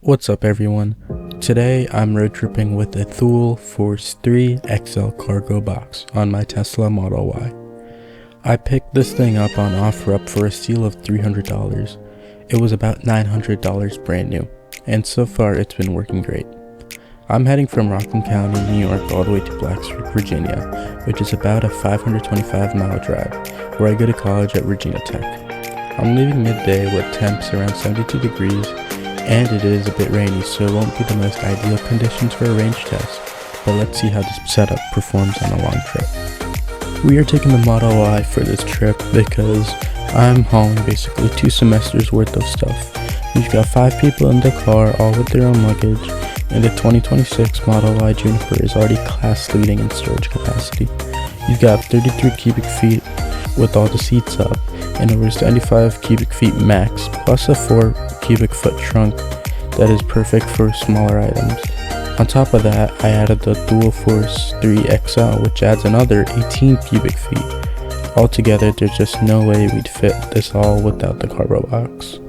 What's up everyone? Today I'm road tripping with a Thule Force 3 XL cargo box on my Tesla Model Y. I picked this thing up on OfferUp for a steal of $300. It was about $900 brand new, and so far it's been working great. I'm heading from Rockland County, New York all the way to Blacksburg, Virginia, which is about a 525-mile drive, where I go to college at Virginia Tech. I'm leaving midday with temps around 72 degrees, and it is a bit rainy, so it won't be the most ideal conditions for a range test, but let's see how this setup performs on a long trip. We are taking the Model Y for this trip because I'm hauling basically 2 semesters worth of stuff. We've got 5 people in the car, all with their own luggage, and the 2026 Model Y Juniper is already class leading in storage capacity. You've got 33 cubic feet with all the seats up, and over 75 cubic feet max, plus a 4 cubic foot trunk that is perfect for smaller items. On top of that, I added the Thule Force 3 XL, which adds another 18 cubic feet. Altogether, there's just no way we'd fit this all without the cargo box.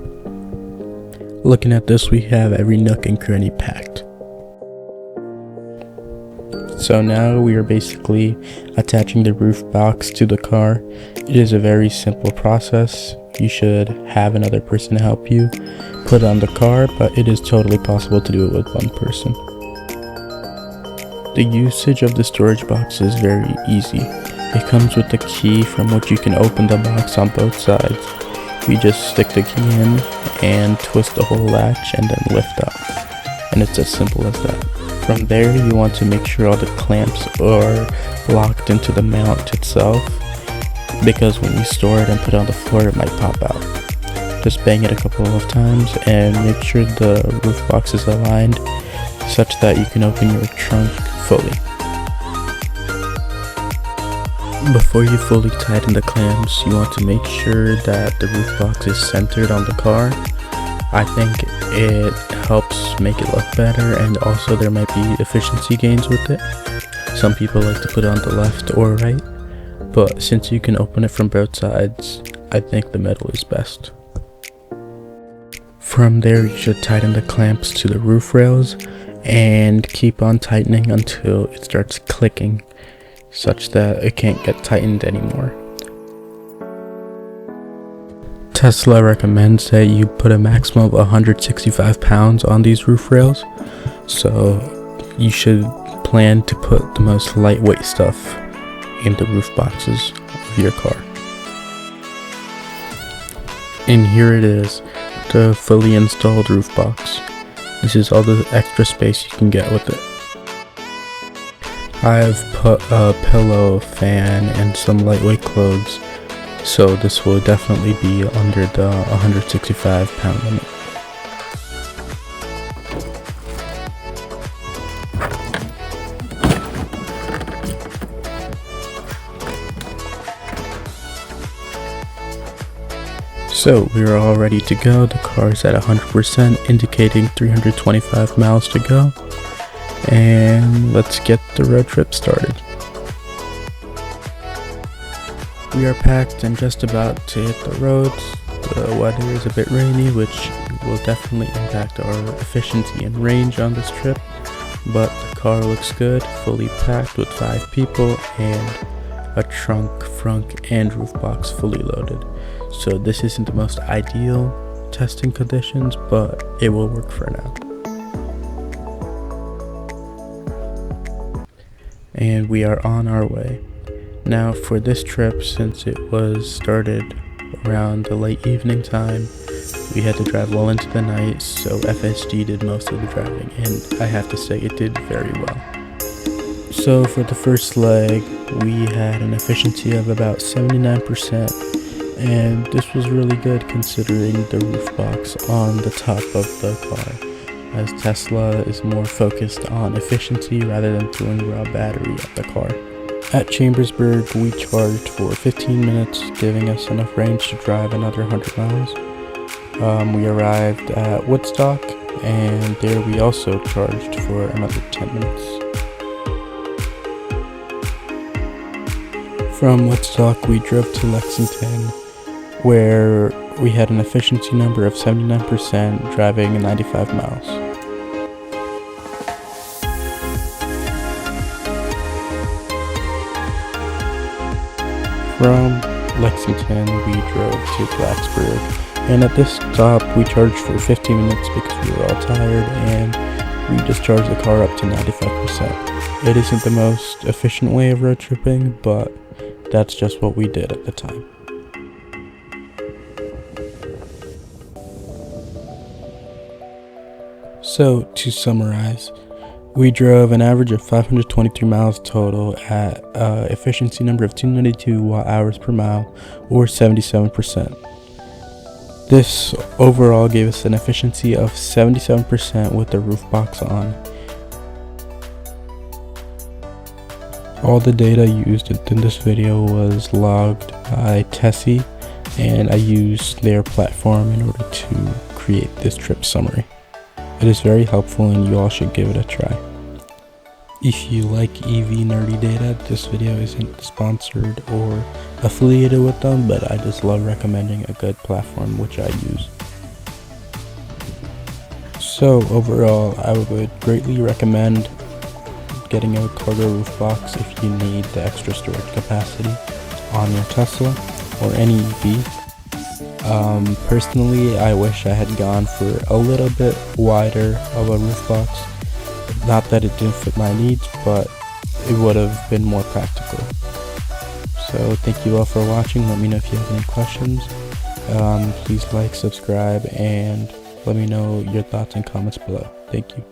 Looking at this, we have every nook and cranny packed. So now we are basically attaching the roof box to the car. It is a very simple process. You should have another person help you put it on the car, but it is totally possible to do it with one person. The usage of the storage box is very easy. It comes with a key from which you can open the box on both sides. You just stick the key in and twist the whole latch and then lift up. And it's as simple as that. From there, you want to make sure all the clamps are locked into the mount itself, because when you store it and put it on the floor, it might pop out. Just bang it a couple of times and make sure the roof box is aligned such that you can open your trunk fully. Before you fully tighten the clamps, you want to make sure that the roof box is centered on the car. I think it helps make it look better, and also there might be efficiency gains with it. Some people like to put it on the left or right, but since you can open it from both sides, I think the middle is best. From there, you should tighten the clamps to the roof rails and keep on tightening until it starts clicking, such that it can't get tightened anymore. Tesla recommends that you put a maximum of 165 pounds on these roof rails, so you should plan to put the most lightweight stuff in the roof boxes of your car. And here it is, the fully installed roof box. This is all the extra space you can get with it. I've put a pillow, fan, and some lightweight clothes, so this will definitely be under the 165 pound limit. So we are all ready to go. The car is at 100%, indicating 325 miles to go. And let's get the road trip started. We are packed and just about to hit the roads. The weather is a bit rainy, which will definitely impact our efficiency and range on this trip, but the car looks good, fully packed with 5 people and a trunk, frunk, and roof box fully loaded. So this isn't the most ideal testing conditions, but it will work for now. And we are on our way. Now for this trip, since it was started around the late evening time, we had to drive well into the night, so FSD did most of the driving, and I have to say it did very well. So for the first leg, we had an efficiency of about 79%, and this was really good considering the roof box on the top of the car, as Tesla is more focused on efficiency rather than throwing raw battery at the car. At Chambersburg, we charged for 15 minutes, giving us enough range to drive another 100 miles. We arrived at Woodstock, and there we also charged for another 10 minutes. From Woodstock, we drove to Lexington, where we had an efficiency number of 79%, driving 95 miles. From Lexington, we drove to Blacksburg, and at this stop we charged for 15 minutes because we were all tired, and we just charged the car up to 95%. It isn't the most efficient way of road tripping, but that's just what we did at the time. So, to summarize, we drove an average of 523 miles total at an efficiency number of 292 watt-hours per mile, or 77%. This overall gave us an efficiency of 77% with the roof box on. All the data used in this video was logged by Tessie, and I used their platform in order to create this trip summary. It is very helpful and you all should give it a try. If you like EV nerdy data, this video isn't sponsored or affiliated with them, but I just love recommending a good platform which I use. So overall, I would greatly recommend getting a cargo roof box if you need the extra storage capacity on your Tesla or any EV. Personally, I wish I had gone for a little bit wider of a roof box. Not that it didn't fit my needs, but it would have been more practical. So thank you all for watching. Let me know if you have any questions. Please like, subscribe, and let me know your thoughts and comments below. Thank you.